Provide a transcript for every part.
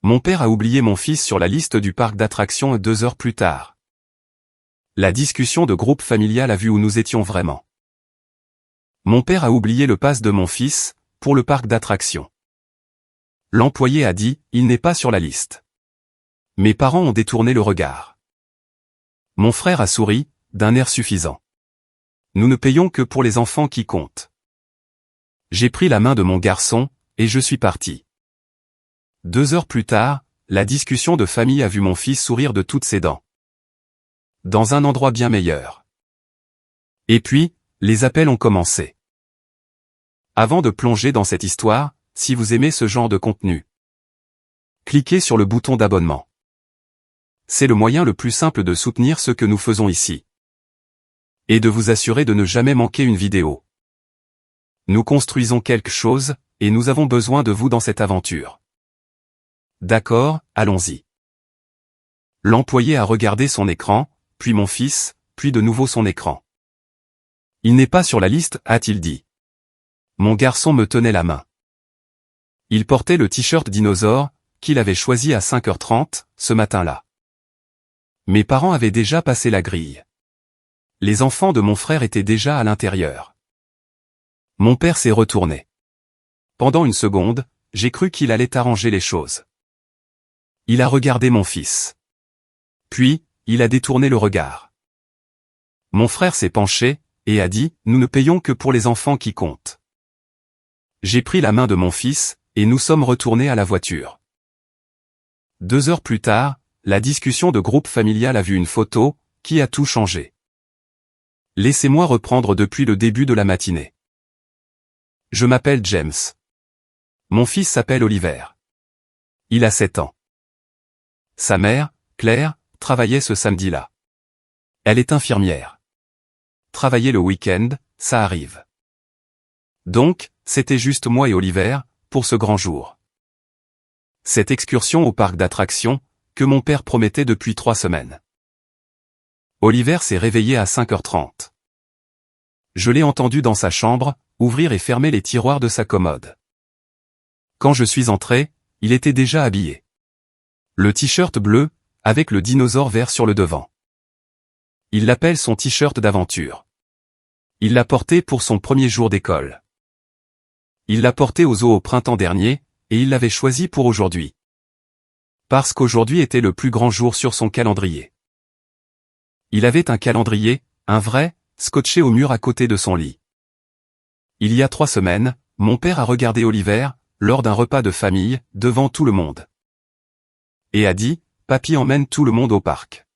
Mon père a oublié mon fils sur la liste du parc d'attractions 2 heures plus tard. La discussion de groupe familial a vu où nous étions vraiment. Mon père a oublié le pass de mon fils, pour le parc d'attractions. L'employé a dit, il n'est pas sur la liste. Mes parents ont détourné le regard. Mon frère a souri, d'un air suffisant. Nous ne payons que pour les enfants qui comptent. J'ai pris la main de mon garçon, et je suis parti. 2 heures plus tard, la discussion de famille a vu mon fils sourire de toutes ses dents. Dans un endroit bien meilleur. Et puis, les appels ont commencé. Avant de plonger dans cette histoire, si vous aimez ce genre de contenu, cliquez sur le bouton d'abonnement. C'est le moyen le plus simple de soutenir ce que nous faisons ici. Et de vous assurer de ne jamais manquer une vidéo. Nous construisons quelque chose, et nous avons besoin de vous dans cette aventure. D'accord, allons-y. L'employé a regardé son écran, puis mon fils, puis de nouveau son écran. Il n'est pas sur la liste, a-t-il dit. Mon garçon me tenait la main. Il portait le t-shirt dinosaure, qu'il avait choisi à 5h30, ce matin-là. Mes parents avaient déjà passé la grille. Les enfants de mon frère étaient déjà à l'intérieur. Mon père s'est retourné. Pendant une seconde, j'ai cru qu'il allait arranger les choses. Il a regardé mon fils. Puis, il a détourné le regard. Mon frère s'est penché, et a dit, nous ne payons que pour les enfants qui comptent. J'ai pris la main de mon fils, et nous sommes retournés à la voiture. 2 heures plus tard, la discussion de groupe familial a vu une photo, qui a tout changé. Laissez-moi reprendre depuis le début de la matinée. Je m'appelle James. Mon fils s'appelle Oliver. Il a 7 ans. Sa mère, Claire, travaillait ce samedi-là. Elle est infirmière. Travailler le week-end, ça arrive. Donc, c'était juste moi et Oliver, pour ce grand jour. Cette excursion au parc d'attractions, que mon père promettait depuis 3 semaines. Oliver s'est réveillé à 5h30. Je l'ai entendu dans sa chambre, ouvrir et fermer les tiroirs de sa commode. Quand je suis entré, il était déjà habillé. Le t-shirt bleu, avec le dinosaure vert sur le devant. Il l'appelle son t-shirt d'aventure. Il l'a porté pour son premier jour d'école. Il l'a porté au zoo au printemps dernier, et il l'avait choisi pour aujourd'hui. Parce qu'aujourd'hui était le plus grand jour sur son calendrier. Il avait un calendrier, un vrai, scotché au mur à côté de son lit. Il y a 3 semaines, mon père a regardé Oliver, lors d'un repas de famille, devant tout le monde. Et a dit, papy emmène tout le monde au parc.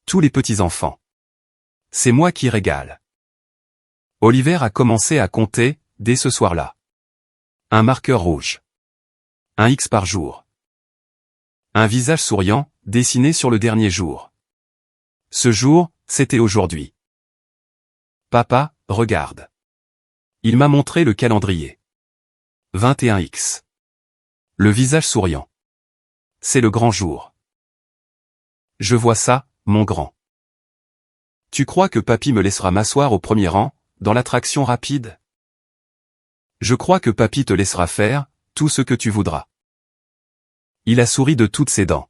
Tous les petits-enfants. C'est moi qui régale. Oliver a commencé à compter, dès ce soir-là. Un marqueur rouge. Un X par jour. Un visage souriant, dessiné sur le dernier jour. Ce jour, c'était aujourd'hui. Papa, regarde. Il m'a montré le calendrier. 21X. Le visage souriant. C'est le grand jour. Je vois ça, mon grand. Tu crois que papy me laissera m'asseoir au premier rang, dans l'attraction rapide? Je crois que papy te laissera faire, tout ce que tu voudras. Il a souri de toutes ses dents.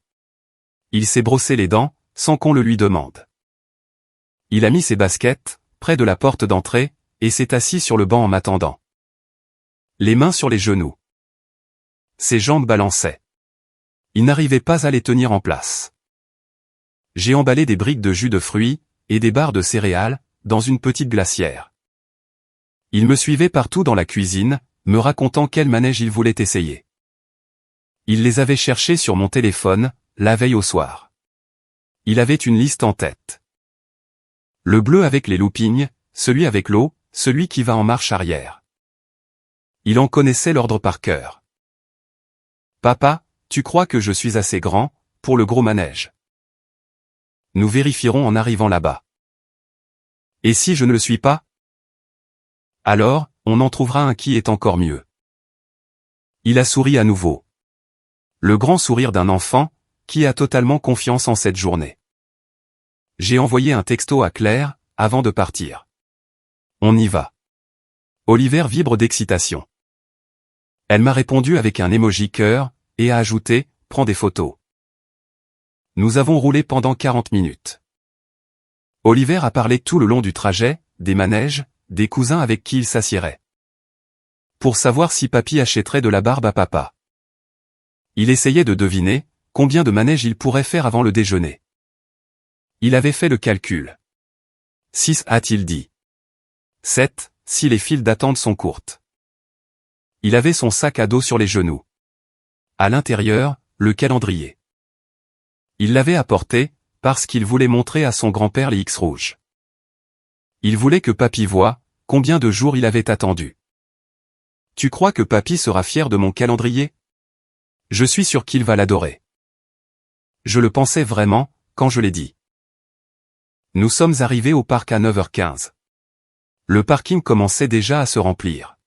Il s'est brossé les dents, sans qu'on le lui demande. Il a mis ses baskets, près de la porte d'entrée, et s'est assis sur le banc en m'attendant. Les mains sur les genoux. Ses jambes balançaient. Il n'arrivait pas à les tenir en place. J'ai emballé des briques de jus de fruits, et des barres de céréales, dans une petite glacière. Il me suivait partout dans la cuisine, me racontant quel manège il voulait essayer. Il les avait cherchés sur mon téléphone, la veille au soir. Il avait une liste en tête. Le bleu avec les loopings, celui avec l'eau, celui qui va en marche arrière. Il en connaissait l'ordre par cœur. Papa, tu crois que je suis assez grand, pour le gros manège? Nous vérifierons en arrivant là-bas. Et si je ne le suis pas? Alors, on en trouvera un qui est encore mieux. Il a souri à nouveau. Le grand sourire d'un enfant, qui a totalement confiance en cette journée. J'ai envoyé un texto à Claire, avant de partir. On y va. Oliver vibre d'excitation. Elle m'a répondu avec un emoji cœur, et a ajouté, prends des photos. Nous avons roulé pendant 40 minutes. Oliver a parlé tout le long du trajet, des manèges, des cousins avec qui il s'assierait. Pour savoir si papy achèterait de la barbe à papa. Il essayait de deviner combien de manèges il pourrait faire avant le déjeuner. Il avait fait le calcul. 6 a-t-il dit. 7, si les files d'attente sont courtes. Il avait son sac à dos sur les genoux. À l'intérieur, le calendrier. Il l'avait apporté, parce qu'il voulait montrer à son grand-père les X rouges. Il voulait que papy voie combien de jours il avait attendu. Tu crois que papy sera fier de mon calendrier? Je suis sûr qu'il va l'adorer. Je le pensais vraiment, quand je l'ai dit. Nous sommes arrivés au parc à 9h15. Le parking commençait déjà à se remplir.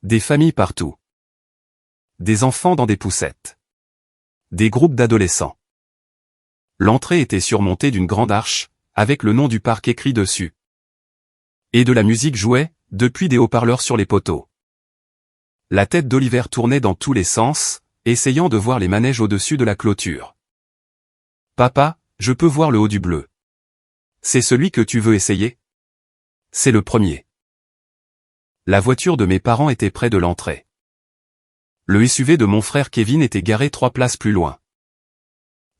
Des familles partout. Des enfants dans des poussettes. Des groupes d'adolescents. L'entrée était surmontée d'une grande arche, avec le nom du parc écrit dessus. Et de la musique jouait, depuis des haut-parleurs sur les poteaux. La tête d'Oliver tournait dans tous les sens, essayant de voir les manèges au-dessus de la clôture. Papa, je peux voir le haut du bleu. C'est celui que tu veux essayer? C'est le premier. La voiture de mes parents était près de l'entrée. Le SUV de mon frère Kevin était garé 3 places plus loin.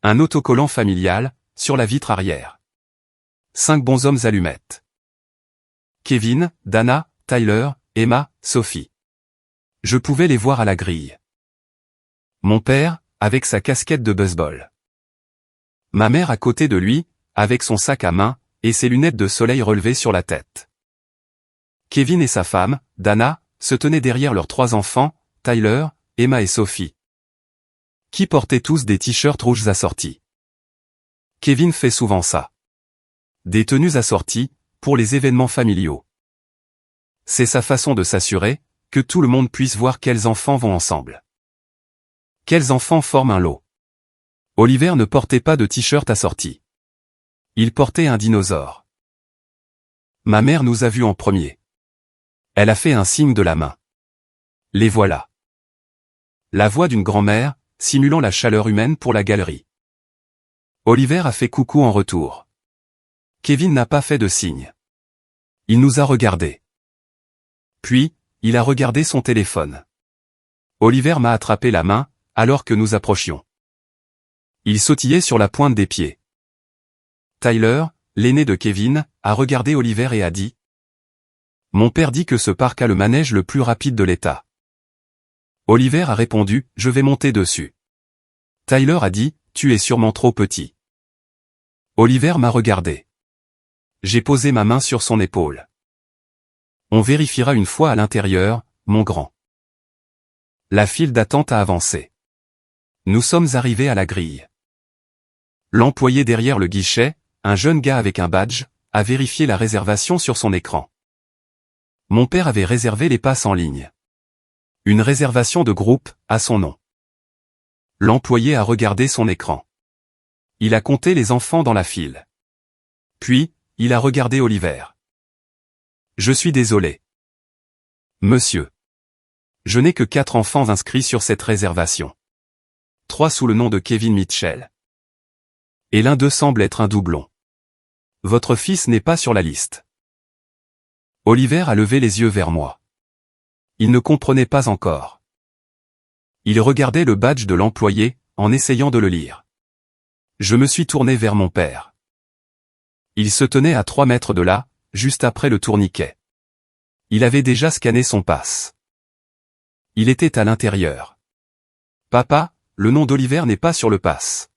Un autocollant familial, sur la vitre arrière. 5 bonshommes allumettes. Kevin, Dana, Tyler, Emma, Sophie. Je pouvais les voir à la grille. Mon père, avec sa casquette de baseball. Ma mère à côté de lui, avec son sac à main, et ses lunettes de soleil relevées sur la tête. Kevin et sa femme, Dana, se tenaient derrière leurs 3 enfants, Tyler, Emma et Sophie. Qui portaient tous des t-shirts rouges assortis. Kevin fait souvent ça. Des tenues assorties, pour les événements familiaux. C'est sa façon de s'assurer que tout le monde puisse voir quels enfants vont ensemble. Quels enfants forment un lot. Oliver ne portait pas de t-shirt assorti. Il portait un dinosaure. Ma mère nous a vus en premier. Elle a fait un signe de la main. Les voilà. La voix d'une grand-mère, simulant la chaleur humaine pour la galerie. Oliver a fait coucou en retour. Kevin n'a pas fait de signe. Il nous a regardés. Puis, il a regardé son téléphone. Oliver m'a attrapé la main, alors que nous approchions. Il sautillait sur la pointe des pieds. Tyler, l'aîné de Kevin, a regardé Oliver et a dit « Mon père dit que ce parc a le manège le plus rapide de l'État. » Oliver a répondu « Je vais monter dessus. » Tyler a dit « Tu es sûrement trop petit. » Oliver m'a regardé. J'ai posé ma main sur son épaule. On vérifiera une fois à l'intérieur, mon grand. La file d'attente a avancé. Nous sommes arrivés à la grille. L'employé derrière le guichet, un jeune gars avec un badge, a vérifié la réservation sur son écran. Mon père avait réservé les passes en ligne. Une réservation de groupe, à son nom. L'employé a regardé son écran. Il a compté les enfants dans la file. Puis, il a regardé Oliver. Je suis désolé. Monsieur. Je n'ai que 4 enfants inscrits sur cette réservation. 3 sous le nom de Kevin Mitchell. Et l'un d'eux semble être un doublon. Votre fils n'est pas sur la liste. Oliver a levé les yeux vers moi. Il ne comprenait pas encore. Il regardait le badge de l'employé, en essayant de le lire. Je me suis tourné vers mon père. Il se tenait à 3 mètres de là, juste après le tourniquet. Il avait déjà scanné son passe. Il était à l'intérieur. Papa, le nom d'Oliver n'est pas sur le passe.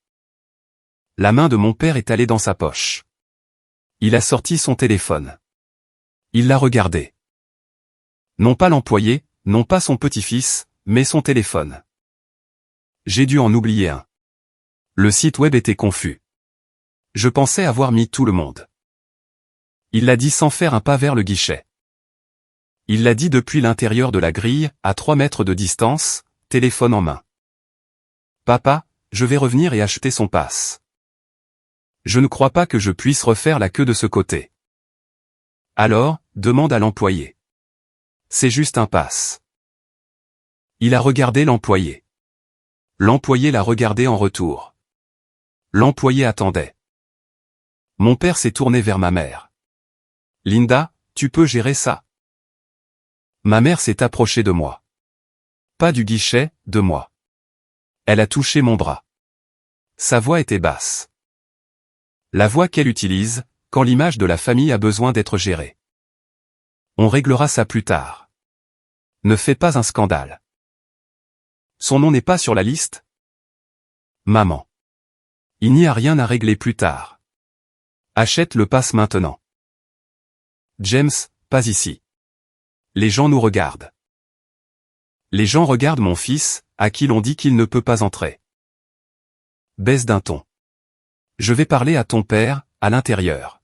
La main de mon père est allée dans sa poche. Il a sorti son téléphone. Il l'a regardé. Non pas l'employé, non pas son petit-fils, mais son téléphone. J'ai dû en oublier un. Le site web était confus. Je pensais avoir mis tout le monde. Il l'a dit sans faire un pas vers le guichet. Il l'a dit depuis l'intérieur de la grille, à 3 mètres de distance, téléphone en main. Papa, je vais revenir et acheter son passe. Je ne crois pas que je puisse refaire la queue de ce côté. Alors, demande à l'employé. C'est juste un passe. Il a regardé l'employé. L'employé la regardait en retour. L'employé attendait. Mon père s'est tourné vers ma mère. Linda, tu peux gérer ça? Ma mère s'est approchée de moi. Pas du guichet, de moi. Elle a touché mon bras. Sa voix était basse. La voix qu'elle utilise, quand l'image de la famille a besoin d'être gérée. On réglera ça plus tard. Ne fais pas un scandale. Son nom n'est pas sur la liste? Maman. Il n'y a rien à régler plus tard. Achète le pass maintenant. James, pas ici. Les gens nous regardent. Les gens regardent mon fils, à qui l'on dit qu'il ne peut pas entrer. Baisse d'un ton. Je vais parler à ton père, à l'intérieur.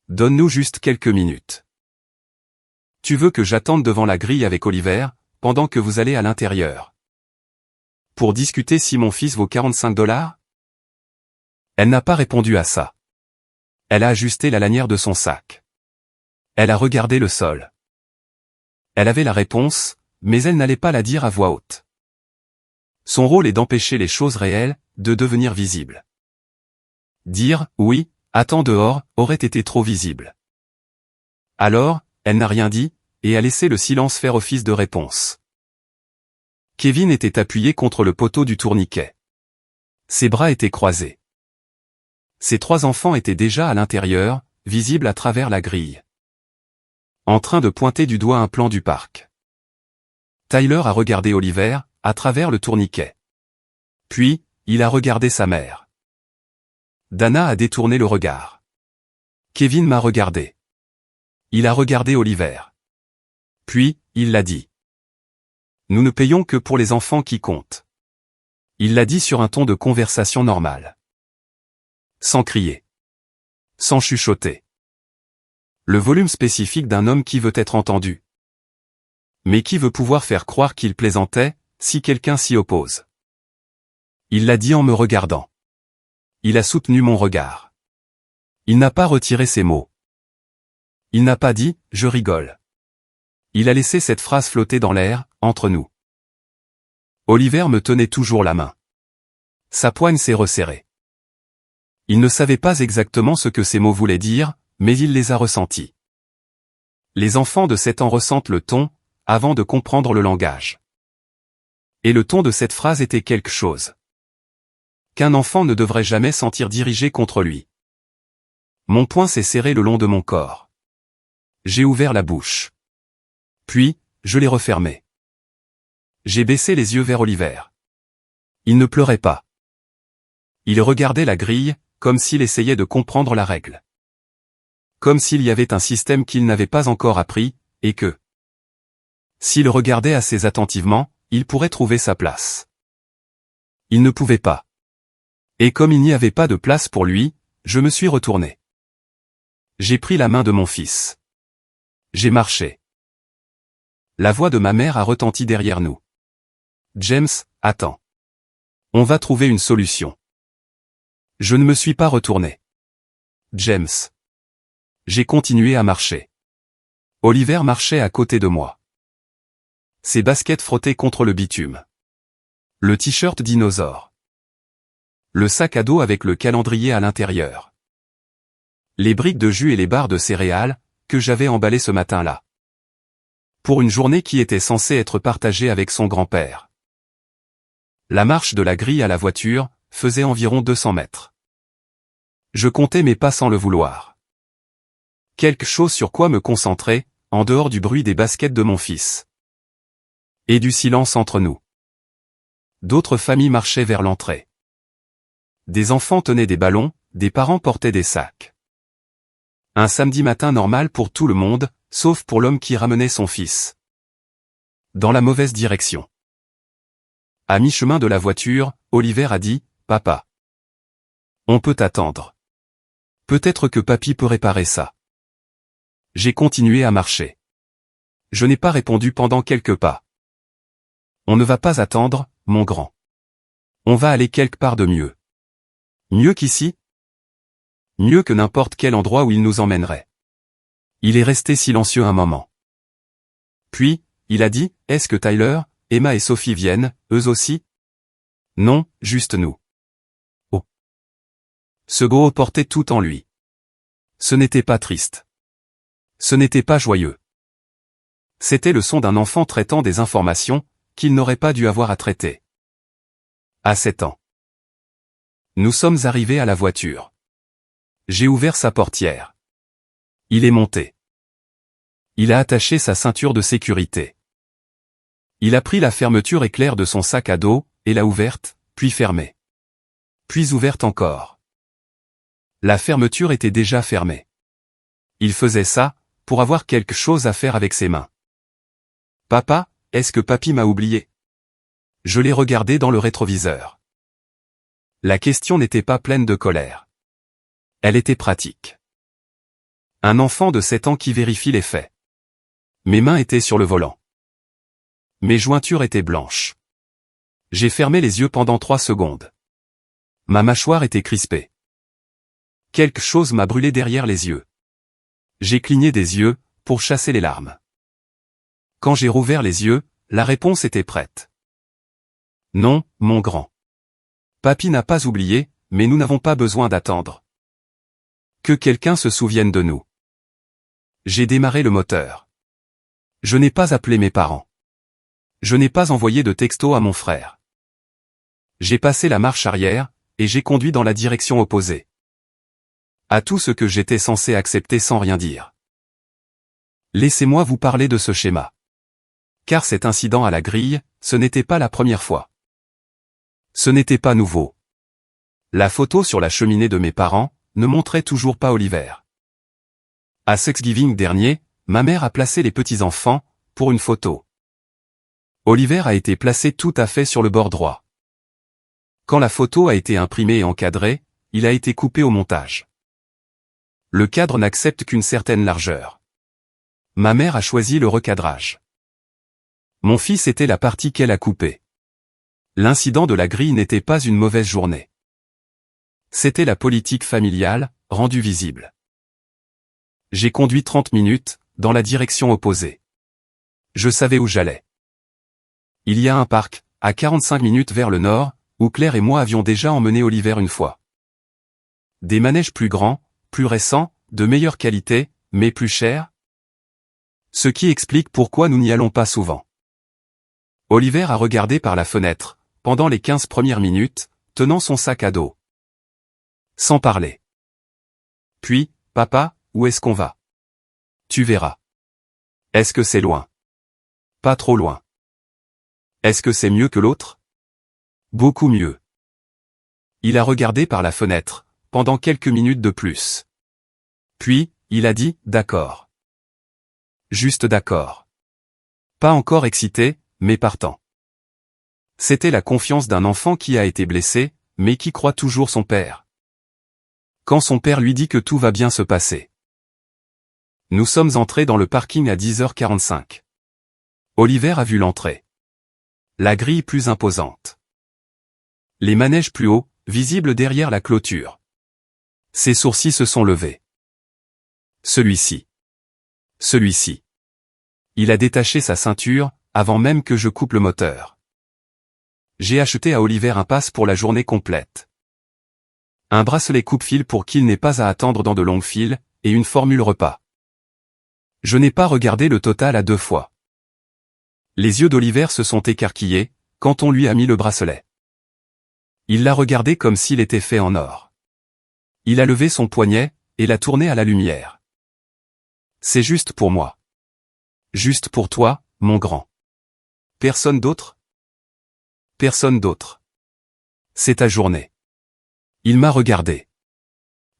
Donne-nous juste quelques minutes. Tu veux que j'attende devant la grille avec Oliver, pendant que vous allez à l'intérieur? Pour discuter si mon fils vaut 45 $? Elle n'a pas répondu à ça. Elle a ajusté la lanière de son sac. Elle a regardé le sol. Elle avait la réponse, mais elle n'allait pas la dire à voix haute. Son rôle est d'empêcher les choses réelles de devenir visibles. Dire « oui, attends dehors » aurait été trop visible. Alors, elle n'a rien dit, et a laissé le silence faire office de réponse. Kevin était appuyé contre le poteau du tourniquet. Ses bras étaient croisés. Ses 3 enfants étaient déjà à l'intérieur, visibles à travers la grille. En train de pointer du doigt un plan du parc. Tyler a regardé Oliver, à travers le tourniquet. Puis, il a regardé sa mère. Dana a détourné le regard. Kevin m'a regardé. Il a regardé Oliver. Puis, il l'a dit. Nous ne payons que pour les enfants qui comptent. Il l'a dit sur un ton de conversation normale. Sans crier. Sans chuchoter. Le volume spécifique d'un homme qui veut être entendu. Mais qui veut pouvoir faire croire qu'il plaisantait, si quelqu'un s'y oppose. Il l'a dit en me regardant. Il a soutenu mon regard. Il n'a pas retiré ses mots. Il n'a pas dit « je rigole ». Il a laissé cette phrase flotter dans l'air, entre nous. Oliver me tenait toujours la main. Sa poigne s'est resserrée. Il ne savait pas exactement ce que ces mots voulaient dire, mais il les a ressentis. Les enfants de 7 ans ressentent le ton, avant de comprendre le langage. Et le ton de cette phrase était quelque chose qu'un enfant ne devrait jamais sentir dirigé contre lui. Mon poing s'est serré le long de mon corps. J'ai ouvert la bouche. Puis, je l'ai refermée. J'ai baissé les yeux vers Oliver. Il ne pleurait pas. Il regardait la grille, comme s'il essayait de comprendre la règle. Comme s'il y avait un système qu'il n'avait pas encore appris, et que, s'il regardait assez attentivement, il pourrait trouver sa place. Il ne pouvait pas. Et comme il n'y avait pas de place pour lui, je me suis retourné. J'ai pris la main de mon fils. J'ai marché. La voix de ma mère a retenti derrière nous. James, attends. On va trouver une solution. Je ne me suis pas retourné. James. J'ai continué à marcher. Oliver marchait à côté de moi. Ses baskets frottaient contre le bitume. Le t-shirt dinosaure. Le sac à dos avec le calendrier à l'intérieur. Les briques de jus et les barres de céréales, que j'avais emballées ce matin-là. Pour une journée qui était censée être partagée avec son grand-père. La marche de la grille à la voiture faisait environ 200 mètres. Je comptais mes pas sans le vouloir. Quelque chose sur quoi me concentrer, en dehors du bruit des baskets de mon fils. Et du silence entre nous. D'autres familles marchaient vers l'entrée. Des enfants tenaient des ballons, des parents portaient des sacs. Un samedi matin normal pour tout le monde, sauf pour l'homme qui ramenait son fils. Dans la mauvaise direction. À mi-chemin de la voiture, Oliver a dit « Papa. On peut attendre. Peut-être que papy peut réparer ça. » J'ai continué à marcher. Je n'ai pas répondu pendant quelques pas. On ne va pas attendre, mon grand. On va aller quelque part de mieux. Mieux qu'ici? Mieux que n'importe quel endroit où il nous emmènerait. Il est resté silencieux un moment. Puis, il a dit, est-ce que Tyler, Emma et Sophie viennent, eux aussi? Non, juste nous. Oh. Ce gros portait tout en lui. Ce n'était pas triste. Ce n'était pas joyeux. C'était le son d'un enfant traitant des informations qu'il n'aurait pas dû avoir à traiter. À 7 ans. Nous sommes arrivés à la voiture. J'ai ouvert sa portière. Il est monté. Il a attaché sa ceinture de sécurité. Il a pris la fermeture éclair de son sac à dos, et l'a ouverte, puis fermée. Puis ouverte encore. La fermeture était déjà fermée. Il faisait ça, pour avoir quelque chose à faire avec ses mains. Papa, est-ce que papy m'a oublié? Je l'ai regardé dans le rétroviseur. La question n'était pas pleine de colère. Elle était pratique. Un enfant de 7 ans qui vérifie les faits. Mes mains étaient sur le volant. Mes jointures étaient blanches. J'ai fermé les yeux pendant 3 secondes. Ma mâchoire était crispée. Quelque chose m'a brûlé derrière les yeux. J'ai cligné des yeux, pour chasser les larmes. Quand j'ai rouvert les yeux, la réponse était prête. Non, mon grand. Papy n'a pas oublié, mais nous n'avons pas besoin d'attendre. Que quelqu'un se souvienne de nous. J'ai démarré le moteur. Je n'ai pas appelé mes parents. Je n'ai pas envoyé de texto à mon frère. J'ai passé la marche arrière, et j'ai conduit dans la direction opposée. À tout ce que j'étais censé accepter sans rien dire. Laissez-moi vous parler de ce schéma. Car cet incident à la grille, ce n'était pas la première fois. Ce n'était pas nouveau. La photo sur la cheminée de mes parents ne montrait toujours pas Oliver. À Thanksgiving dernier, ma mère a placé les petits-enfants pour une photo. Oliver a été placé tout à fait sur le bord droit. Quand la photo a été imprimée et encadrée, il a été coupé au montage. Le cadre n'accepte qu'une certaine largeur. Ma mère a choisi le recadrage. Mon fils était la partie qu'elle a coupée. L'incident de la grille n'était pas une mauvaise journée. C'était la politique familiale, rendue visible. J'ai conduit 30 minutes, dans la direction opposée. Je savais où j'allais. Il y a un parc, à 45 minutes vers le nord, où Claire et moi avions déjà emmené Oliver une fois. Des manèges plus grands, plus récents, de meilleure qualité, mais plus chers. Ce qui explique pourquoi nous n'y allons pas souvent. Oliver a regardé par la fenêtre, pendant les 15 premières minutes, tenant son sac à dos. Sans parler. Puis, papa, où est-ce qu'on va? Tu verras. Est-ce que c'est loin? Pas trop loin. Est-ce que c'est mieux que l'autre? Beaucoup mieux. Il a regardé par la fenêtre, pendant quelques minutes de plus. Puis, il a dit, d'accord. Juste d'accord. Pas encore excité, mais partant. C'était la confiance d'un enfant qui a été blessé, mais qui croit toujours son père. Quand son père lui dit que tout va bien se passer. Nous sommes entrés dans le parking à 10h45. Oliver a vu l'entrée. La grille plus imposante. Les manèges plus hauts, visibles derrière la clôture. Ses sourcils se sont levés. Celui-ci. Celui-ci. Il a détaché sa ceinture, avant même que je coupe le moteur. J'ai acheté à Oliver un pass pour la journée complète. Un bracelet coupe-fil pour qu'il n'ait pas à attendre dans de longues files, et une formule repas. Je n'ai pas regardé le total à 2 fois. Les yeux d'Oliver se sont écarquillés, quand on lui a mis le bracelet. Il l'a regardé comme s'il était fait en or. Il a levé son poignet, et l'a tourné à la lumière. C'est juste pour moi. Juste pour toi, mon grand. Personne d'autre? Personne d'autre. C'est ta journée. Il m'a regardé.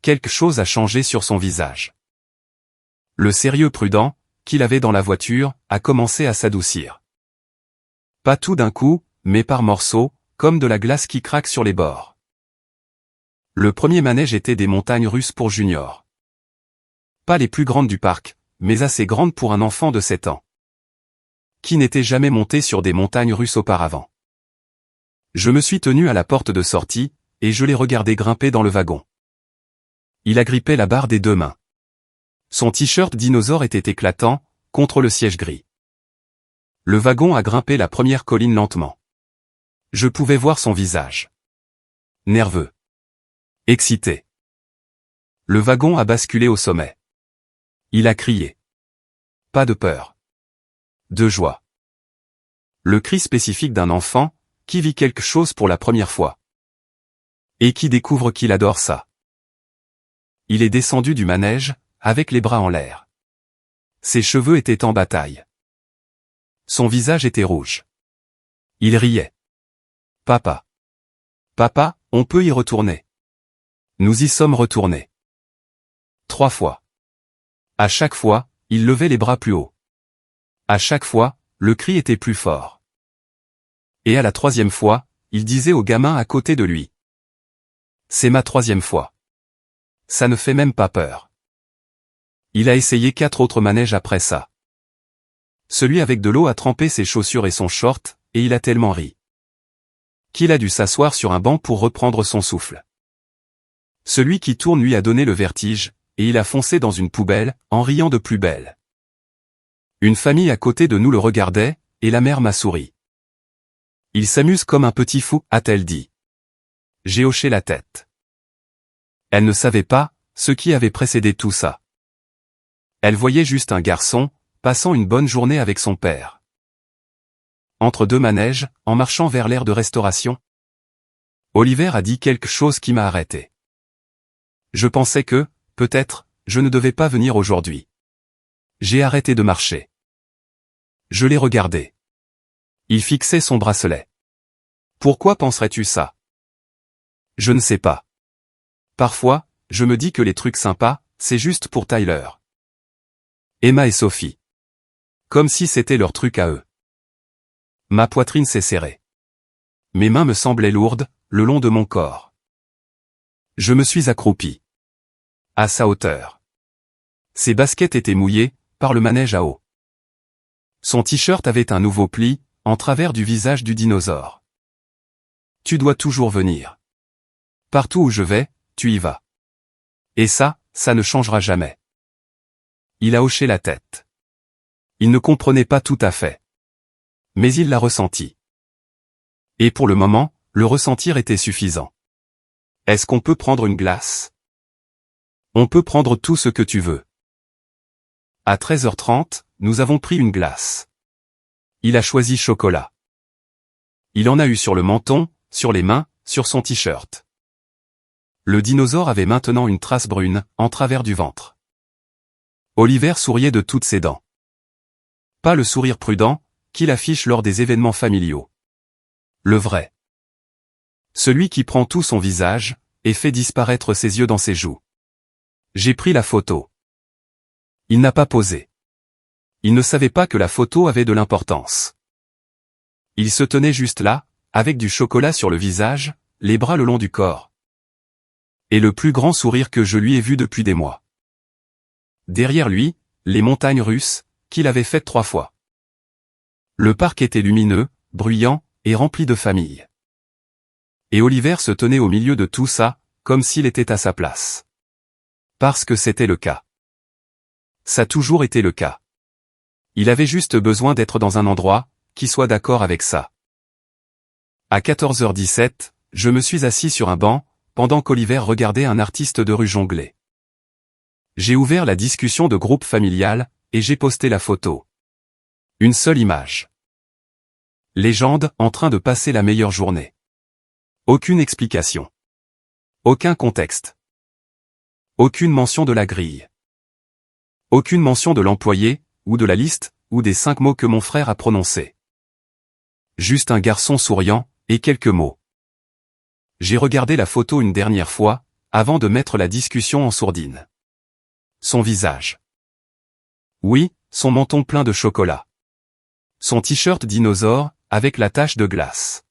Quelque chose a changé sur son visage. Le sérieux prudent, qu'il avait dans la voiture, a commencé à s'adoucir. Pas tout d'un coup, mais par morceaux, comme de la glace qui craque sur les bords. Le premier manège était des montagnes russes pour Junior. Pas les plus grandes du parc, mais assez grandes pour un enfant de 7 ans. Qui n'était jamais monté sur des montagnes russes auparavant. Je me suis tenu à la porte de sortie, et je l'ai regardé grimper dans le wagon. Il agrippait la barre des 2 mains. Son t-shirt dinosaure était éclatant, contre le siège gris. Le wagon a grimpé la première colline lentement. Je pouvais voir son visage. Nerveux. Excité. Le wagon a basculé au sommet. Il a crié. Pas de peur. De joie. Le cri spécifique d'un enfant, qui vit quelque chose pour la première fois. Et qui découvre qu'il adore ça. Il est descendu du manège, avec les bras en l'air. Ses cheveux étaient en bataille. Son visage était rouge. Il riait. Papa. Papa, on peut y retourner. Nous y sommes retournés. 3 fois. À chaque fois, il levait les bras plus haut. À chaque fois, le cri était plus fort. Et à la 3e fois, il disait au gamin à côté de lui. C'est ma 3e fois. Ça ne fait même pas peur. Il a essayé 4 autres manèges après ça. Celui avec de l'eau a trempé ses chaussures et son short, et il a tellement ri qu'il a dû s'asseoir sur un banc pour reprendre son souffle. Celui qui tourne lui a donné le vertige, et il a foncé dans une poubelle, en riant de plus belle. Une famille à côté de nous le regardait, et la mère m'a souri. Il s'amuse comme un petit fou, a-t-elle dit. J'ai hoché la tête. Elle ne savait pas ce qui avait précédé tout ça. Elle voyait juste un garçon, passant une bonne journée avec son père. Entre 2 manèges, en marchant vers l'aire de restauration. Oliver a dit quelque chose qui m'a arrêté. Je pensais que, peut-être, je ne devais pas venir aujourd'hui. J'ai arrêté de marcher. Je l'ai regardé. Il fixait son bracelet. Pourquoi penserais-tu ça? Je ne sais pas. Parfois, je me dis que les trucs sympas, c'est juste pour Tyler. Emma et Sophie. Comme si c'était leur truc à eux. Ma poitrine s'est serrée. Mes mains me semblaient lourdes, le long de mon corps. Je me suis accroupi. À sa hauteur. Ses baskets étaient mouillées, par le manège à eau. Son t-shirt avait un nouveau pli, en travers du visage du dinosaure. Tu dois toujours venir. Partout où je vais, tu y vas. Et ça ne changera jamais. Il a hoché la tête. Il ne comprenait pas tout à fait. Mais il l'a ressenti. Et pour le moment, le ressentir était suffisant. Est-ce qu'on peut prendre une glace? On peut prendre tout ce que tu veux. À 13h30, nous avons pris une glace. Il a choisi chocolat. Il en a eu sur le menton, sur les mains, sur son t-shirt. Le dinosaure avait maintenant une trace brune, en travers du ventre. Oliver souriait de toutes ses dents. Pas le sourire prudent, qu'il affiche lors des événements familiaux. Le vrai. Celui qui prend tout son visage, et fait disparaître ses yeux dans ses joues. J'ai pris la photo. Il n'a pas posé. Il ne savait pas que la photo avait de l'importance. Il se tenait juste là, avec du chocolat sur le visage, les bras le long du corps. Et le plus grand sourire que je lui ai vu depuis des mois. Derrière lui, les montagnes russes, qu'il avait faites 3 fois. Le parc était lumineux, bruyant, et rempli de familles. Et Oliver se tenait au milieu de tout ça, comme s'il était à sa place. Parce que c'était le cas. Ça a toujours été le cas. Il avait juste besoin d'être dans un endroit, qui soit d'accord avec ça. À 14h17, je me suis assis sur un banc, pendant qu'Oliver regardait un artiste de rue jongler. J'ai ouvert la discussion de groupe familial, et j'ai posté la photo. Une seule image. Légende, en train de passer la meilleure journée. Aucune explication. Aucun contexte. Aucune mention de la grille. Aucune mention de l'employé, ou de la liste, ou des 5 mots que mon frère a prononcés. Juste un garçon souriant, et quelques mots. J'ai regardé la photo une dernière fois, avant de mettre la discussion en sourdine. Son visage. Oui, son menton plein de chocolat. Son t-shirt dinosaure, avec la tache de glace.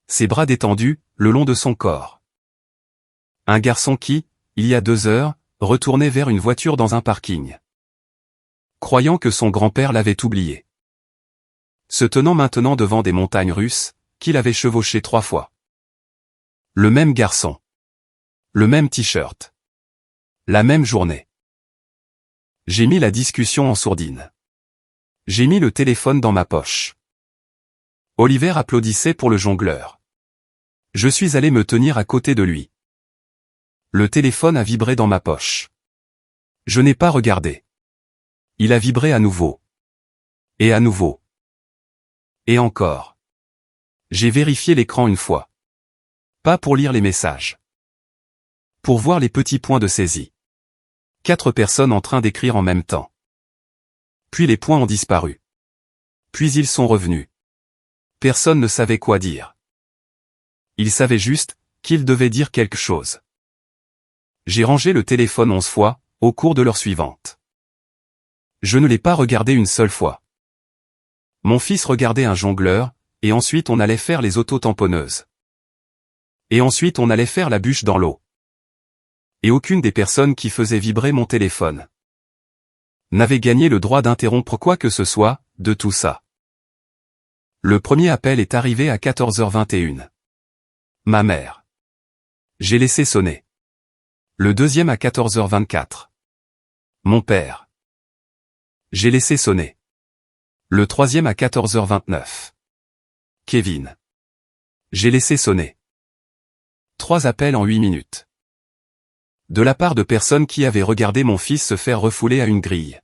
Ses bras détendus, le long de son corps. Un garçon qui, il y a 2 heures, retournait vers une voiture dans un parking. Croyant que son grand-père l'avait oublié. Se tenant maintenant devant des montagnes russes, qu'il avait chevauchées 3 fois. Le même garçon. Le même t-shirt. La même journée. J'ai mis la discussion en sourdine. J'ai mis le téléphone dans ma poche. Oliver applaudissait pour le jongleur. Je suis allé me tenir à côté de lui. Le téléphone a vibré dans ma poche. Je n'ai pas regardé. Il a vibré à nouveau. Et à nouveau. Et encore. J'ai vérifié l'écran une fois. Pas pour lire les messages. Pour voir les petits points de saisie. 4 personnes en train d'écrire en même temps. Puis les points ont disparu. Puis ils sont revenus. Personne ne savait quoi dire. Ils savaient juste qu'ils devaient dire quelque chose. J'ai rangé le téléphone 11 fois, au cours de l'heure suivante. Je ne l'ai pas regardé une seule fois. Mon fils regardait un jongleur, et ensuite on allait faire les auto-tamponneuses. Et ensuite on allait faire la bûche dans l'eau. Et aucune des personnes qui faisaient vibrer mon téléphone n'avait gagné le droit d'interrompre quoi que ce soit, de tout ça. Le premier appel est arrivé à 14h21. Ma mère. J'ai laissé sonner. Le deuxième à 14h24. Mon père. J'ai laissé sonner. Le troisième à 14h29. Kevin. J'ai laissé sonner. 3 appels en 8 minutes. De la part de personnes qui avaient regardé mon fils se faire refouler à une grille.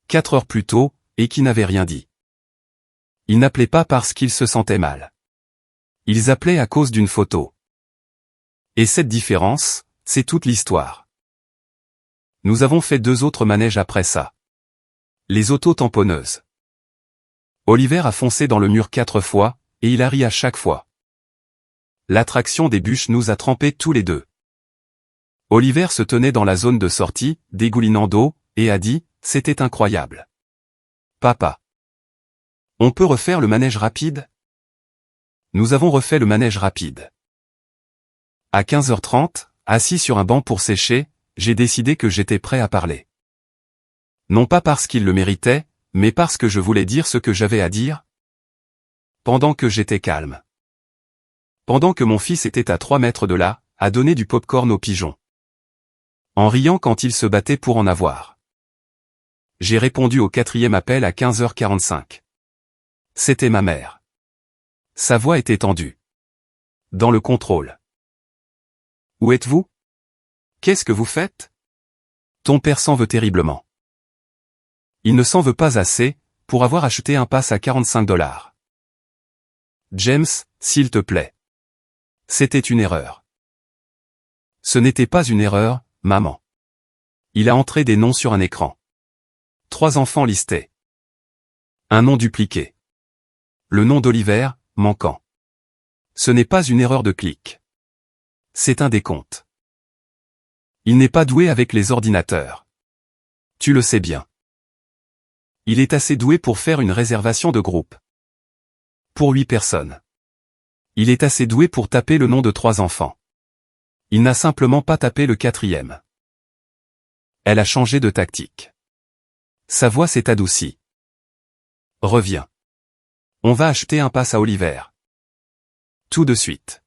4 heures plus tôt, et qui n'avaient rien dit. Ils n'appelaient pas parce qu'ils se sentaient mal. Ils appelaient à cause d'une photo. Et cette différence, c'est toute l'histoire. Nous avons fait 2 autres manèges après ça. Les auto-tamponneuses. Oliver a foncé dans le mur 4 fois, et il a ri à chaque fois. L'attraction des bûches nous a trempés tous les deux. Oliver se tenait dans la zone de sortie, dégoulinant d'eau, et a dit, c'était incroyable. Papa. On peut refaire le manège rapide? Nous avons refait le manège rapide. À 15h30, assis sur un banc pour sécher, j'ai décidé que j'étais prêt à parler. Non pas parce qu'il le méritait, mais parce que je voulais dire ce que j'avais à dire. Pendant que j'étais calme. Pendant que mon fils était à 3 mètres de là, à donner du pop-corn aux pigeons. En riant quand il se battait pour en avoir. J'ai répondu au 4e appel à 15h45. C'était ma mère. Sa voix était tendue. Dans le contrôle. Où êtes-vous? Qu'est-ce que vous faites? Ton père s'en veut terriblement. Il ne s'en veut pas assez, pour avoir acheté un pass à $45. James, s'il te plaît. C'était une erreur. Ce n'était pas une erreur, maman. Il a entré des noms sur un écran. 3 enfants listés. Un nom dupliqué. Le nom d'Oliver, manquant. Ce n'est pas une erreur de clic. C'est un décompte. Il n'est pas doué avec les ordinateurs. Tu le sais bien. Il est assez doué pour faire une réservation de groupe. Pour 8 personnes. Il est assez doué pour taper le nom de 3 enfants. Il n'a simplement pas tapé le 4e. Elle a changé de tactique. Sa voix s'est adoucie. Reviens. On va acheter un pass à Oliver. Tout de suite.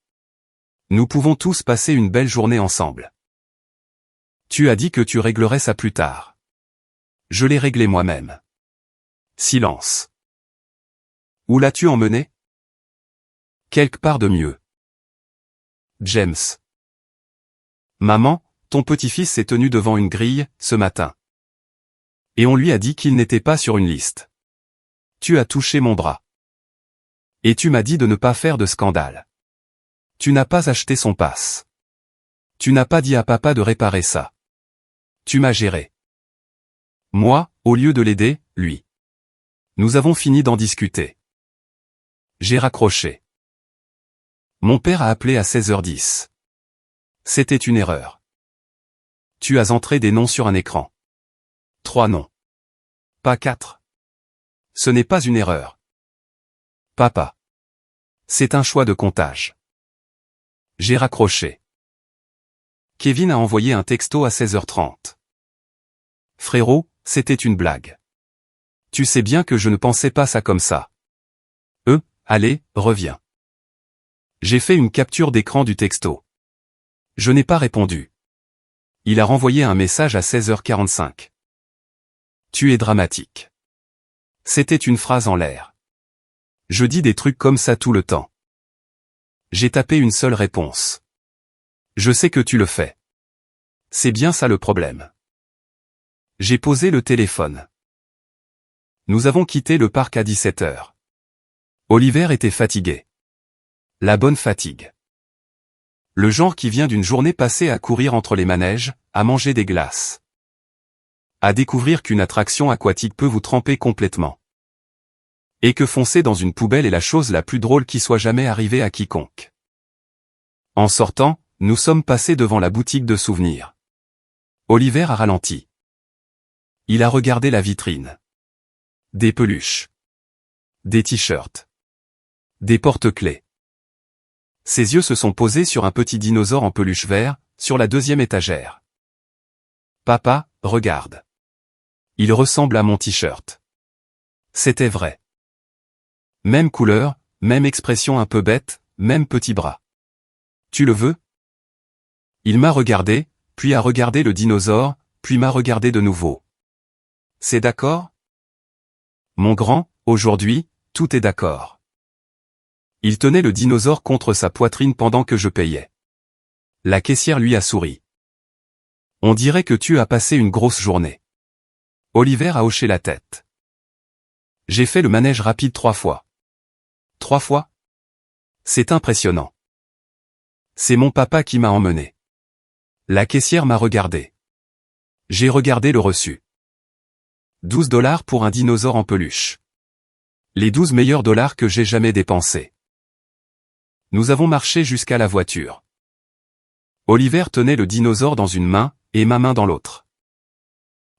Nous pouvons tous passer une belle journée ensemble. Tu as dit que tu réglerais ça plus tard. Je l'ai réglé moi-même. Silence. Où l'as-tu emmené? Quelque part de mieux. James. Maman, ton petit-fils s'est tenu devant une grille, ce matin. Et on lui a dit qu'il n'était pas sur une liste. Tu as touché mon bras. Et tu m'as dit de ne pas faire de scandale. Tu n'as pas acheté son pass. Tu n'as pas dit à papa de réparer ça. Tu m'as géré. Moi, au lieu de l'aider, lui. Nous avons fini d'en discuter. J'ai raccroché. Mon père a appelé à 16h10. C'était une erreur. Tu as entré des noms sur un écran. 3 noms. Pas 4. Ce n'est pas une erreur. Papa. C'est un choix de comptage. J'ai raccroché. Kevin a envoyé un texto à 16h30. Frérot, c'était une blague. Tu sais bien que je ne pensais pas ça comme ça. Allez, reviens. J'ai fait une capture d'écran du texto. Je n'ai pas répondu. Il a renvoyé un message à 16h45. Tu es dramatique. C'était une phrase en l'air. Je dis des trucs comme ça tout le temps. J'ai tapé une seule réponse. Je sais que tu le fais. C'est bien ça le problème. J'ai posé le téléphone. Nous avons quitté le parc à 17h. Oliver était fatigué. La bonne fatigue. Le genre qui vient d'une journée passée à courir entre les manèges, à manger des glaces. À découvrir qu'une attraction aquatique peut vous tremper complètement. Et que foncer dans une poubelle est la chose la plus drôle qui soit jamais arrivée à quiconque. En sortant, nous sommes passés devant la boutique de souvenirs. Oliver a ralenti. Il a regardé la vitrine. Des peluches. Des t-shirts. Des porte-clés. Ses yeux se sont posés sur un petit dinosaure en peluche vert, sur la deuxième étagère. Papa, regarde. Il ressemble à mon t-shirt. C'était vrai. Même couleur, même expression un peu bête, même petit bras. Tu le veux? Il m'a regardé, puis a regardé le dinosaure, puis m'a regardé de nouveau. C'est d'accord? Mon grand, aujourd'hui, tout est d'accord. Il tenait le dinosaure contre sa poitrine pendant que je payais. La caissière lui a souri. On dirait que tu as passé une grosse journée. Oliver a hoché la tête. J'ai fait le manège rapide 3 fois. 3 fois? C'est impressionnant. C'est mon papa qui m'a emmené. La caissière m'a regardé. J'ai regardé le reçu. 12 $ pour un dinosaure en peluche. Les 12 meilleurs dollars que j'ai jamais dépensés. Nous avons marché jusqu'à la voiture. Oliver tenait le dinosaure dans une main, et ma main dans l'autre.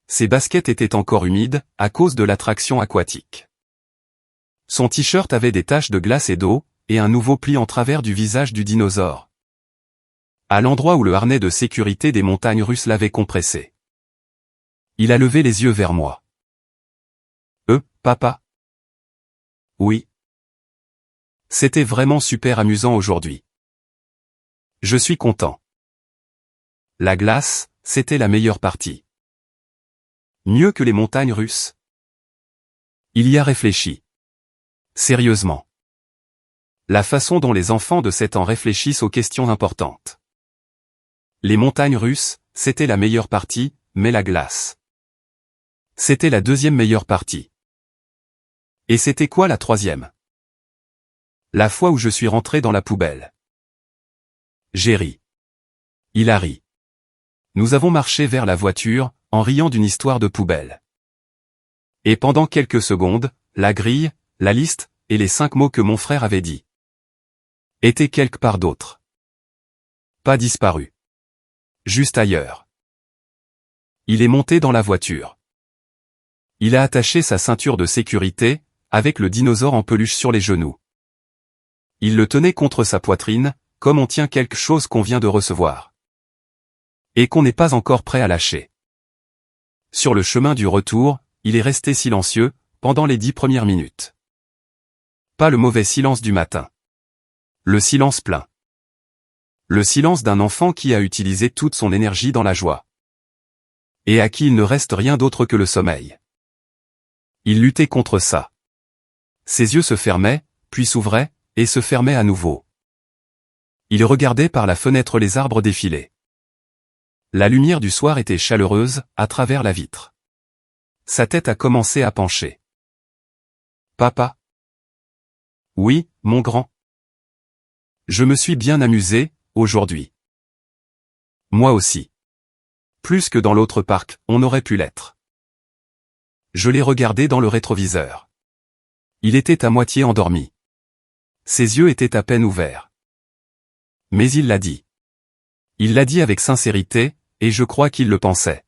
Ses baskets étaient encore humides, à cause de l'attraction aquatique. Son t-shirt avait des taches de glace et d'eau, et un nouveau pli en travers du visage du dinosaure. À l'endroit où le harnais de sécurité des montagnes russes l'avait compressé. Il a levé les yeux vers moi. Papa? Oui. C'était vraiment super amusant aujourd'hui. Je suis content. La glace, c'était la meilleure partie. Mieux que les montagnes russes. Il y a réfléchi. Sérieusement. La façon dont les enfants de 7 ans réfléchissent aux questions importantes. Les montagnes russes, c'était la meilleure partie, mais la glace. C'était la deuxième meilleure partie. Et c'était quoi la troisième? La fois où je suis rentré dans la poubelle. J'ai ri. Il a ri. Nous avons marché vers la voiture, en riant d'une histoire de poubelle. Et pendant quelques secondes, la grille, la liste, et les 5 mots que mon frère avait dit étaient quelque part d'autre. Pas disparu. Juste ailleurs. Il est monté dans la voiture. Il a attaché sa ceinture de sécurité, avec le dinosaure en peluche sur les genoux. Il le tenait contre sa poitrine, comme on tient quelque chose qu'on vient de recevoir. Et qu'on n'est pas encore prêt à lâcher. Sur le chemin du retour, il est resté silencieux, pendant les 10 premières minutes. Pas le mauvais silence du matin. Le silence plein. Le silence d'un enfant qui a utilisé toute son énergie dans la joie. Et à qui il ne reste rien d'autre que le sommeil. Il luttait contre ça. Ses yeux se fermaient, puis s'ouvraient, et se fermaient à nouveau. Il regardait par la fenêtre les arbres défiler. La lumière du soir était chaleureuse, à travers la vitre. Sa tête a commencé à pencher. Papa? Oui, mon grand. Je me suis bien amusé, aujourd'hui. Moi aussi. Plus que dans l'autre parc, on aurait pu l'être. Je l'ai regardé dans le rétroviseur. Il était à moitié endormi. Ses yeux étaient à peine ouverts. Mais il l'a dit. Il l'a dit avec sincérité, et je crois qu'il le pensait.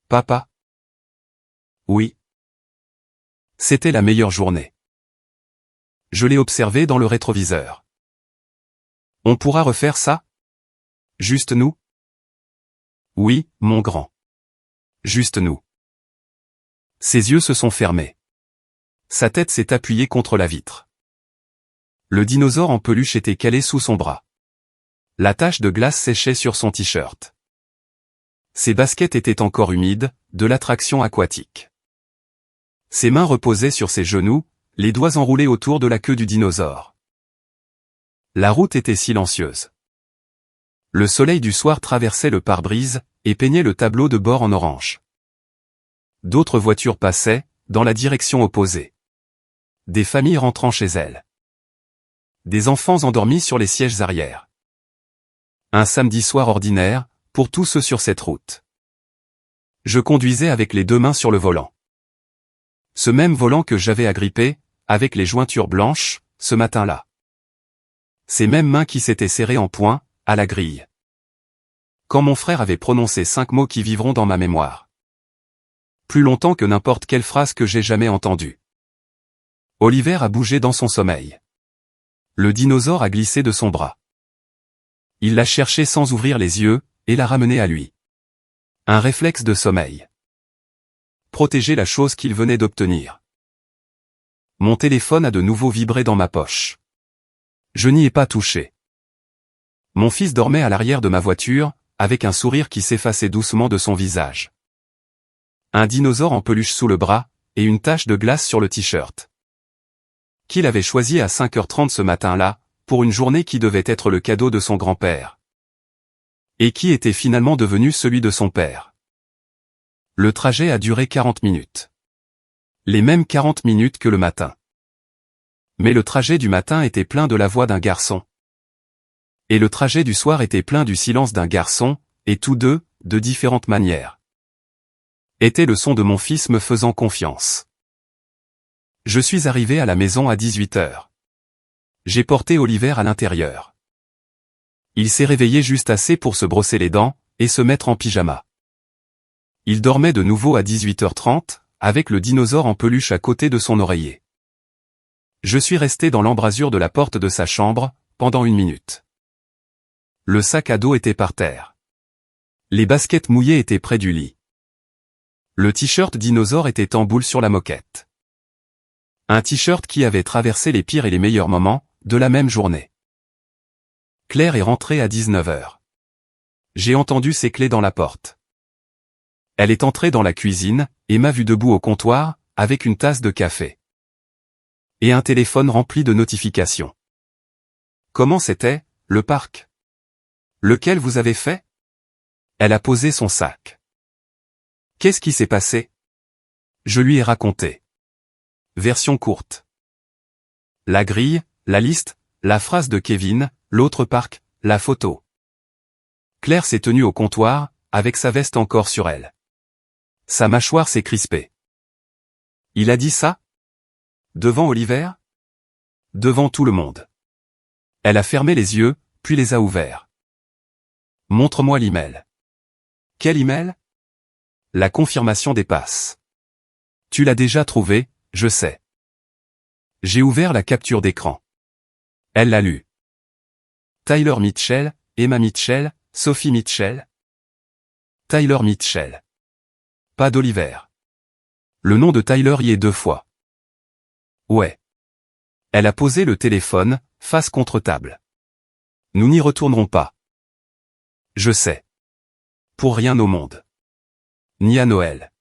Papa? Oui. C'était la meilleure journée. Je l'ai observé dans le rétroviseur. On pourra refaire ça? Juste nous? Oui, mon grand. Juste nous. Ses yeux se sont fermés. Sa tête s'est appuyée contre la vitre. Le dinosaure en peluche était calé sous son bras. La tache de glace séchait sur son t-shirt. Ses baskets étaient encore humides, de l'attraction aquatique. Ses mains reposaient sur ses genoux, les doigts enroulés autour de la queue du dinosaure. La route était silencieuse. Le soleil du soir traversait le pare-brise et peignait le tableau de bord en orange. D'autres voitures passaient, dans la direction opposée. Des familles rentrant chez elles. Des enfants endormis sur les sièges arrière. Un samedi soir ordinaire, pour tous ceux sur cette route. Je conduisais avec les 2 mains sur le volant. Ce même volant que j'avais agrippé, avec les jointures blanches, ce matin-là. Ces mêmes mains qui s'étaient serrées en poing, à la grille. Quand mon frère avait prononcé 5 mots qui vivront dans ma mémoire. Plus longtemps que n'importe quelle phrase que j'ai jamais entendue. Oliver a bougé dans son sommeil. Le dinosaure a glissé de son bras. Il l'a cherchée sans ouvrir les yeux, et l'a ramenée à lui. Un réflexe de sommeil. Protéger la chose qu'il venait d'obtenir. Mon téléphone a de nouveau vibré dans ma poche. Je n'y ai pas touché. Mon fils dormait à l'arrière de ma voiture, avec un sourire qui s'effaçait doucement de son visage. Un dinosaure en peluche sous le bras, et une tache de glace sur le t-shirt. Qu'il avait choisi à 5h30 ce matin-là, pour une journée qui devait être le cadeau de son grand-père. Et qui était finalement devenu celui de son père. Le trajet a duré 40 minutes. Les mêmes 40 minutes que le matin. Mais le trajet du matin était plein de la voix d'un garçon. Et le trajet du soir était plein du silence d'un garçon, et tous deux, de différentes manières. Était le son de mon fils me faisant confiance. Je suis arrivé à la maison à 18h. J'ai porté Oliver à l'intérieur. Il s'est réveillé juste assez pour se brosser les dents, et se mettre en pyjama. Il dormait de nouveau à 18h30, avec le dinosaure en peluche à côté de son oreiller. Je suis resté dans l'embrasure de la porte de sa chambre, pendant 1 minute. Le sac à dos était par terre. Les baskets mouillées étaient près du lit. Le t-shirt dinosaure était en boule sur la moquette. Un t-shirt qui avait traversé les pires et les meilleurs moments, de la même journée. Claire est rentrée à 19h. J'ai entendu ses clés dans la porte. Elle est entrée dans la cuisine, et m'a vu debout au comptoir, avec une tasse de café. Et un téléphone rempli de notifications. Comment c'était, le parc? Lequel vous avez fait? Elle a posé son sac. Qu'est-ce qui s'est passé? Je lui ai raconté. Version courte. La grille, la liste, la phrase de Kevin, l'autre parc, la photo. Claire s'est tenue au comptoir, avec sa veste encore sur elle. Sa mâchoire s'est crispée. Il a dit ça? Devant Oliver? Devant tout le monde. Elle a fermé les yeux, puis les a ouverts. Montre-moi l'email. Quel email? La confirmation des passes. Tu l'as déjà trouvé, je sais. J'ai ouvert la capture d'écran. Elle l'a lu. Tyler Mitchell, Emma Mitchell, Sophie Mitchell. Tyler Mitchell. Pas d'Oliver. Le nom de Tyler y est 2 fois. Ouais. Elle a posé le téléphone, face contre table. Nous n'y retournerons pas. Je sais. Pour rien au monde. Ni à Noël.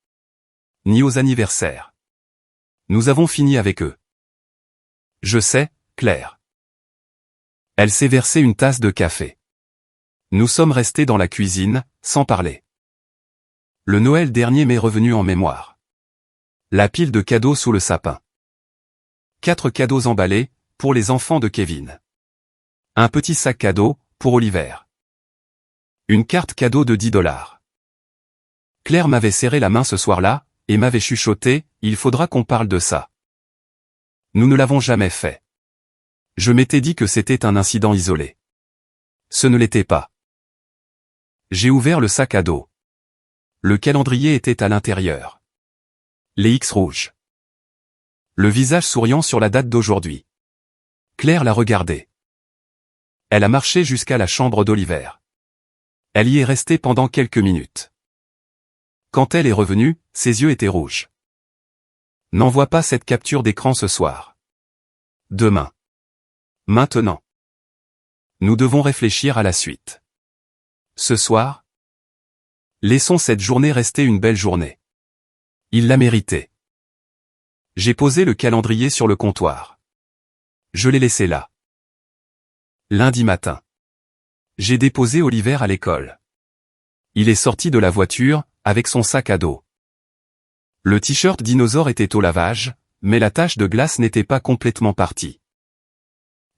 Ni aux anniversaires. Nous avons fini avec eux. Je sais, Claire. Elle s'est versé une tasse de café. Nous sommes restés dans la cuisine, sans parler. Le Noël dernier m'est revenu en mémoire. La pile de cadeaux sous le sapin. 4 cadeaux emballés, pour les enfants de Kevin. Un petit sac cadeau, pour Oliver. Une carte cadeau de $10. Claire m'avait serré la main ce soir-là, et m'avait chuchoté, il faudra qu'on parle de ça. Nous ne l'avons jamais fait. Je m'étais dit que c'était un incident isolé. Ce ne l'était pas. J'ai ouvert le sac à dos. Le calendrier était à l'intérieur. Les X rouges. Le visage souriant sur la date d'aujourd'hui. Claire l'a regardé. Elle a marché jusqu'à la chambre d'Oliver. Elle y est restée pendant quelques minutes. Quand elle est revenue, ses yeux étaient rouges. N'envoie pas cette capture d'écran ce soir. Demain. Maintenant. Nous devons réfléchir à la suite. Ce soir? Laissons cette journée rester une belle journée. Il l'a mérité. J'ai posé le calendrier sur le comptoir. Je l'ai laissé là. Lundi matin. J'ai déposé Oliver à l'école. Il est sorti de la voiture, avec son sac à dos. Le t-shirt dinosaure était au lavage, mais la tache de glace n'était pas complètement partie.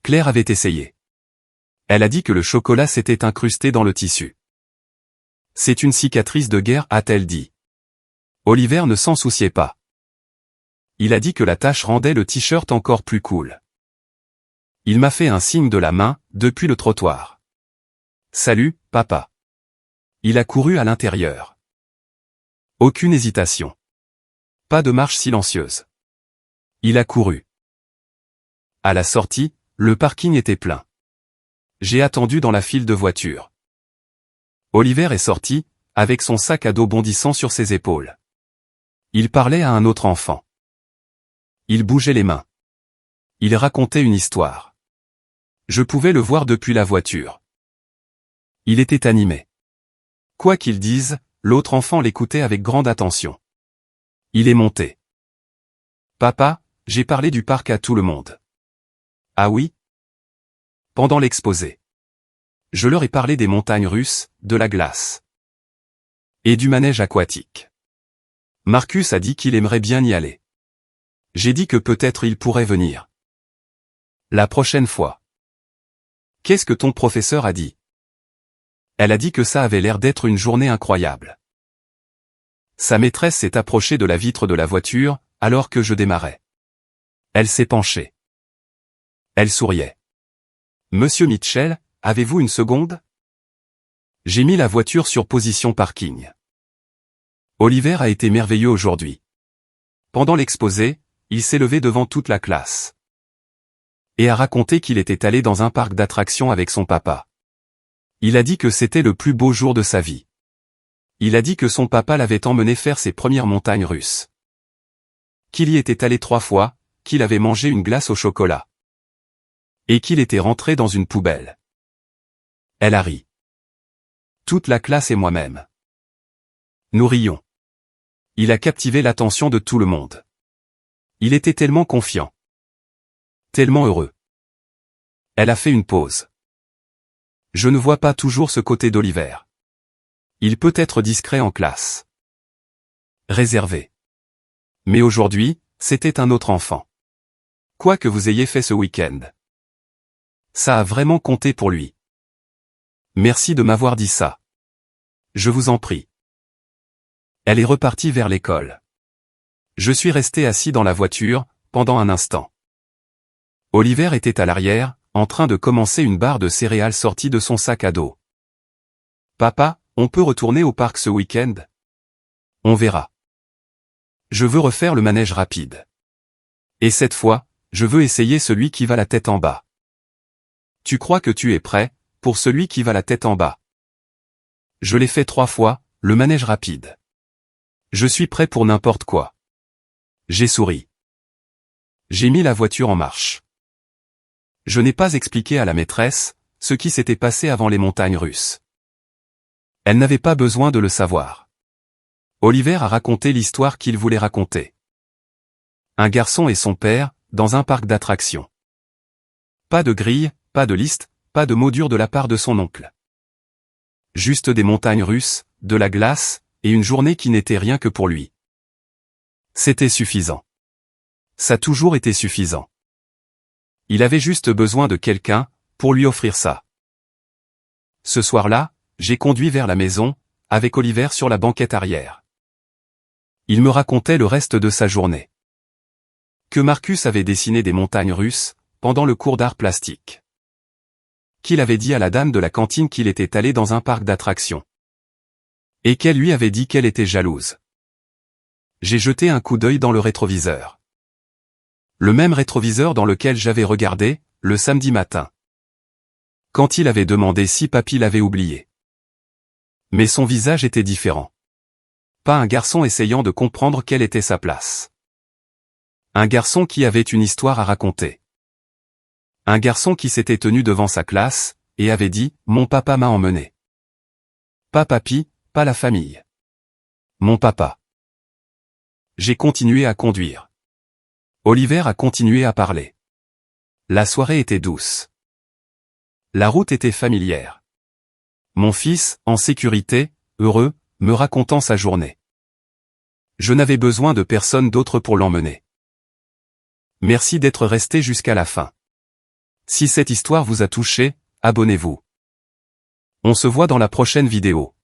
Claire avait essayé. Elle a dit que le chocolat s'était incrusté dans le tissu. C'est une cicatrice de guerre, a-t-elle dit. Oliver ne s'en souciait pas. Il a dit que la tache rendait le t-shirt encore plus cool. Il m'a fait un signe de la main, depuis le trottoir. Salut, papa. Il a couru à l'intérieur. Aucune hésitation. Pas de marche silencieuse. Il a couru. À la sortie, le parking était plein. J'ai attendu dans la file de voitures. Oliver est sorti, avec son sac à dos bondissant sur ses épaules. Il parlait à un autre enfant. Il bougeait les mains. Il racontait une histoire. Je pouvais le voir depuis la voiture. Il était animé. Quoi qu'il dise, l'autre enfant l'écoutait avec grande attention. Il est monté. Papa, j'ai parlé du parc à tout le monde. Ah oui? Pendant l'exposé. Je leur ai parlé des montagnes russes, de la glace. Et du manège aquatique. Marcus a dit qu'il aimerait bien y aller. J'ai dit que peut-être il pourrait venir. La prochaine fois. Qu'est-ce que ton professeur a dit? Elle a dit que ça avait l'air d'être une journée incroyable. Sa maîtresse s'est approchée de la vitre de la voiture, alors que je démarrais. Elle s'est penchée. Elle souriait. Monsieur Mitchell, avez-vous une seconde? J'ai mis la voiture sur position parking. Oliver a été merveilleux aujourd'hui. Pendant l'exposé, il s'est levé devant toute la classe. Et a raconté qu'il était allé dans un parc d'attractions avec son papa. Il a dit que c'était le plus beau jour de sa vie. Il a dit que son papa l'avait emmené faire ses premières montagnes russes. Qu'il y était allé 3 fois, qu'il avait mangé une glace au chocolat. Et qu'il était rentré dans une poubelle. Elle a ri. Toute la classe et moi-même. Nous rions. Il a captivé l'attention de tout le monde. Il était tellement confiant. Tellement heureux. Elle a fait une pause. Je ne vois pas toujours ce côté d'Oliver. Il peut être discret en classe. Réservé. Mais aujourd'hui, c'était un autre enfant. Quoi que vous ayez fait ce week-end. Ça a vraiment compté pour lui. Merci de m'avoir dit ça. Je vous en prie. Elle est repartie vers l'école. Je suis resté assis dans la voiture, pendant un instant. Oliver était à l'arrière, en train de commencer une barre de céréales sortie de son sac à dos. Papa, on peut retourner au parc ce week-end? On verra. Je veux refaire le manège rapide. Et cette fois, je veux essayer celui qui va la tête en bas. Tu crois que tu es prêt, pour celui qui va la tête en bas? Je l'ai fait 3 fois, le manège rapide. Je suis prêt pour n'importe quoi. J'ai souri. J'ai mis la voiture en marche. Je n'ai pas expliqué à la maîtresse ce qui s'était passé avant les montagnes russes. Elle n'avait pas besoin de le savoir. Oliver a raconté l'histoire qu'il voulait raconter. Un garçon et son père, dans un parc d'attractions. Pas de grille, pas de liste, pas de mots durs de la part de son oncle. Juste des montagnes russes, de la glace, et une journée qui n'était rien que pour lui. C'était suffisant. Ça a toujours été suffisant. Il avait juste besoin de quelqu'un, pour lui offrir ça. Ce soir-là, j'ai conduit vers la maison, avec Oliver sur la banquette arrière. Il me racontait le reste de sa journée. Que Marcus avait dessiné des montagnes russes, pendant le cours d'art plastique. Qu'il avait dit à la dame de la cantine qu'il était allé dans un parc d'attractions. Et qu'elle lui avait dit qu'elle était jalouse. J'ai jeté un coup d'œil dans le rétroviseur. Le même rétroviseur dans lequel j'avais regardé, le samedi matin. Quand il avait demandé si papy l'avait oublié. Mais son visage était différent. Pas un garçon essayant de comprendre quelle était sa place. Un garçon qui avait une histoire à raconter. Un garçon qui s'était tenu devant sa classe, et avait dit « Mon papa m'a emmené ». Pas papy, pas la famille. Mon papa. J'ai continué à conduire. Oliver a continué à parler. La soirée était douce. La route était familière. Mon fils, en sécurité, heureux, me racontant sa journée. Je n'avais besoin de personne d'autre pour l'emmener. Merci d'être resté jusqu'à la fin. Si cette histoire vous a touché, abonnez-vous. On se voit dans la prochaine vidéo.